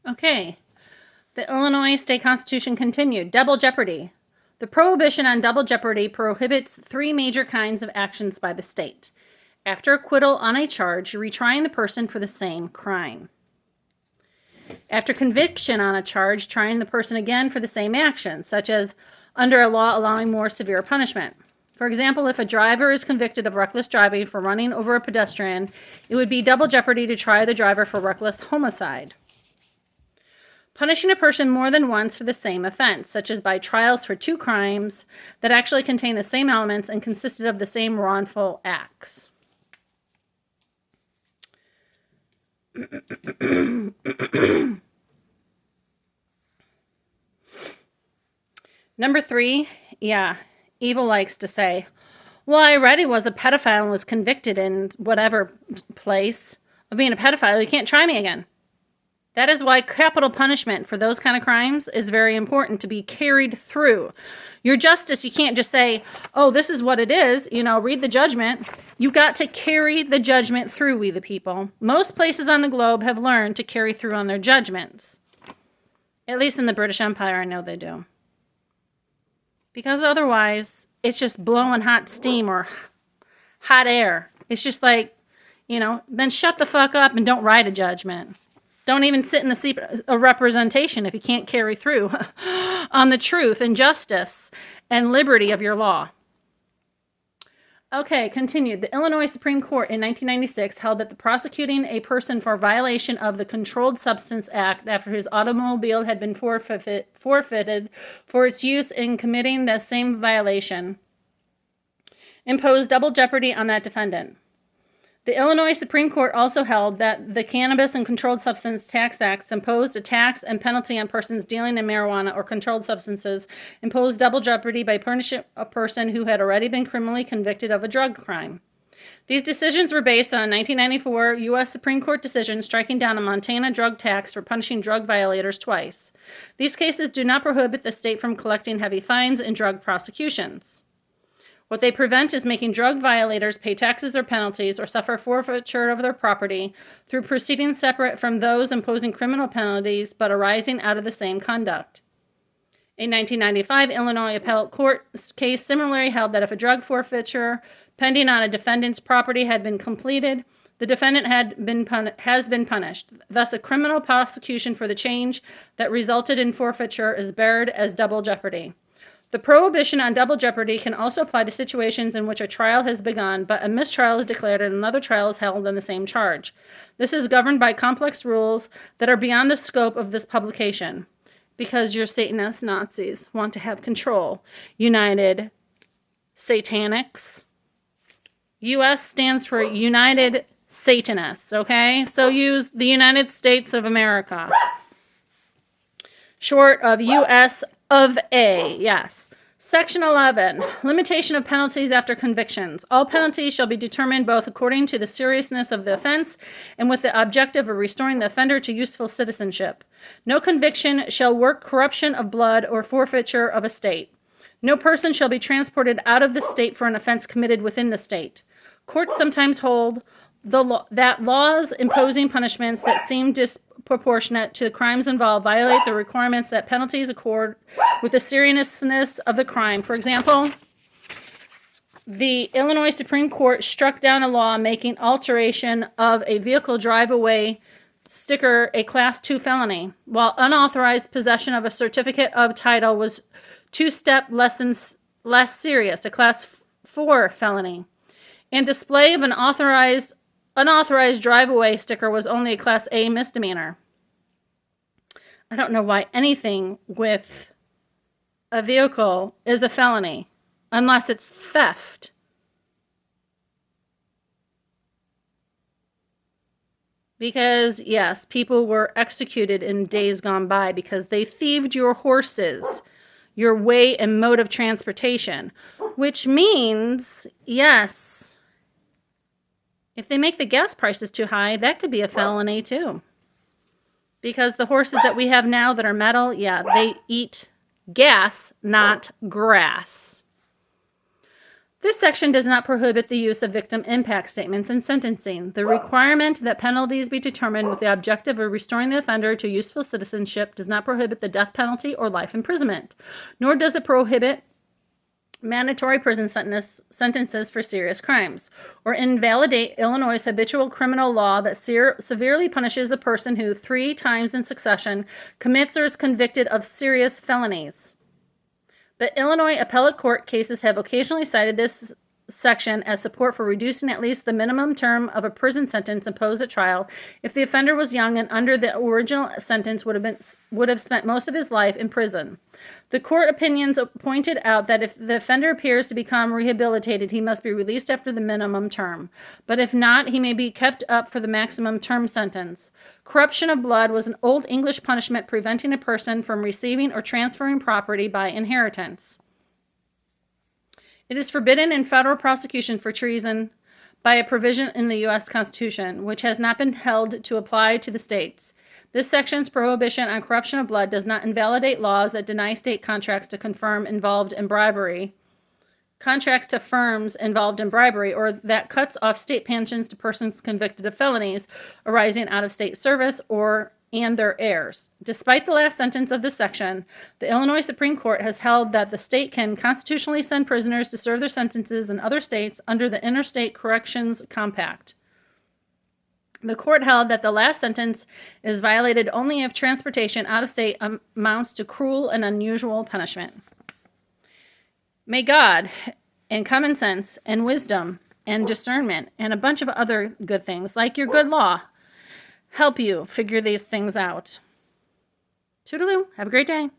Okay. The Illinois State Constitution continued. Double jeopardy. The prohibition on double jeopardy prohibits three major kinds of actions by the state. After acquittal on a charge, retrying the person for the same crime. After conviction on a charge, trying the person again for the same action, such as under a law allowing more severe punishment. For example, if a driver is convicted of reckless driving for running over a pedestrian, it would be double jeopardy to try the driver for reckless homicide. Punishing a person more than once for the same offense, such as by trials for two crimes that actually contain the same elements and consisted of the same wrongful acts. Number 3, Evil likes to say, well, I read he was a pedophile and was convicted in whatever place of being a pedophile. You can't try me again. That is why capital punishment for those kind of crimes is very important to be carried through. Your justice, you can't just say, oh, this is what it is, read the judgment. You got to carry the judgment through, we the people. Most places on the globe have learned to carry through on their judgments. At least in the British Empire, I know they do. Because otherwise, it's just blowing hot steam or hot air. It's just like, then shut the fuck up and don't write a judgment. Don't even sit in the seat of representation if you can't carry through on the truth and justice and liberty of your law. Okay, continued. The Illinois Supreme Court in 1996 held that the prosecuting a person for violation of the Controlled Substance Act after his automobile had been forfeited for its use in committing the same violation imposed double jeopardy on that defendant. The Illinois Supreme Court also held that the Cannabis and Controlled Substance Tax Acts imposed a tax and penalty on persons dealing in marijuana or controlled substances, imposed double jeopardy by punishing a person who had already been criminally convicted of a drug crime. These decisions were based on a 1994 U.S. Supreme Court decision striking down a Montana drug tax for punishing drug violators twice. These cases do not prohibit the state from collecting heavy fines in drug prosecutions. What they prevent is making drug violators pay taxes or penalties or suffer forfeiture of their property through proceedings separate from those imposing criminal penalties but arising out of the same conduct. A 1995 Illinois appellate court case similarly held that if a drug forfeiture pending on a defendant's property had been completed, the defendant has been punished. Thus, a criminal prosecution for the change that resulted in forfeiture is barred as double jeopardy. The prohibition on double jeopardy can also apply to situations in which a trial has begun, but a mistrial is declared and another trial is held on the same charge. This is governed by complex rules that are beyond the scope of this publication, because your Satanist Nazis want to have control. United Satanics. U.S. stands for United Satanists, okay? So use the United States of America. Short of U.S. of A, yes. Section 11, limitation of penalties after convictions. All penalties shall be determined both according to the seriousness of the offense and with the objective of restoring the offender to useful citizenship. No conviction shall work corruption of blood or forfeiture of estate. No person shall be transported out of the state for an offense committed within the state. Courts sometimes hold that laws imposing punishments that seem disproportionate to the crimes involved violate the requirements that penalties accord with the seriousness of the crime. For example, the Illinois Supreme Court struck down a law making alteration of a vehicle drive-away sticker a Class 2 felony, while unauthorized possession of a certificate of title was two-step less serious, a Class 4 felony, and display of an unauthorized drive-away sticker was only a Class A misdemeanor. I don't know why anything with a vehicle is a felony, unless it's theft. Because, yes, people were executed in days gone by because they thieved your horses, your way and mode of transportation, which means, yes, if they make the gas prices too high, that could be a felony too. Because the horses that we have now that are metal, they eat gas, not grass. This section does not prohibit the use of victim impact statements in sentencing. The requirement that penalties be determined with the objective of restoring the offender to useful citizenship does not prohibit the death penalty or life imprisonment, nor does it prohibit mandatory prison sentences for serious crimes, or invalidate Illinois' habitual criminal law that severely punishes a person who 3 times in succession commits or is convicted of serious felonies. But Illinois appellate court cases have occasionally cited this section as support for reducing at least the minimum term of a prison sentence imposed at trial if the offender was young and under the original sentence would have spent most of his life in prison. The court opinions pointed out that if the offender appears to become rehabilitated, he must be released after the minimum term. But if not, he may be kept up for the maximum term sentence. Corruption of blood was an Old English punishment preventing a person from receiving or transferring property by inheritance. It is forbidden in federal prosecution for treason by a provision in the U.S. Constitution, which has not been held to apply to the states. This section's prohibition on corruption of blood does not invalidate laws that deny state contracts to firms involved in bribery, or that cuts off state pensions to persons convicted of felonies arising out of state service and their heirs. Despite the last sentence of this section, the Illinois Supreme Court has held that the state can constitutionally send prisoners to serve their sentences in other states under the Interstate Corrections Compact. The court held that the last sentence is violated only if transportation out of state amounts to cruel and unusual punishment. May God, and common sense, and wisdom, and discernment, and a bunch of other good things, like your good law, help you figure these things out. Toodaloo. Have a great day.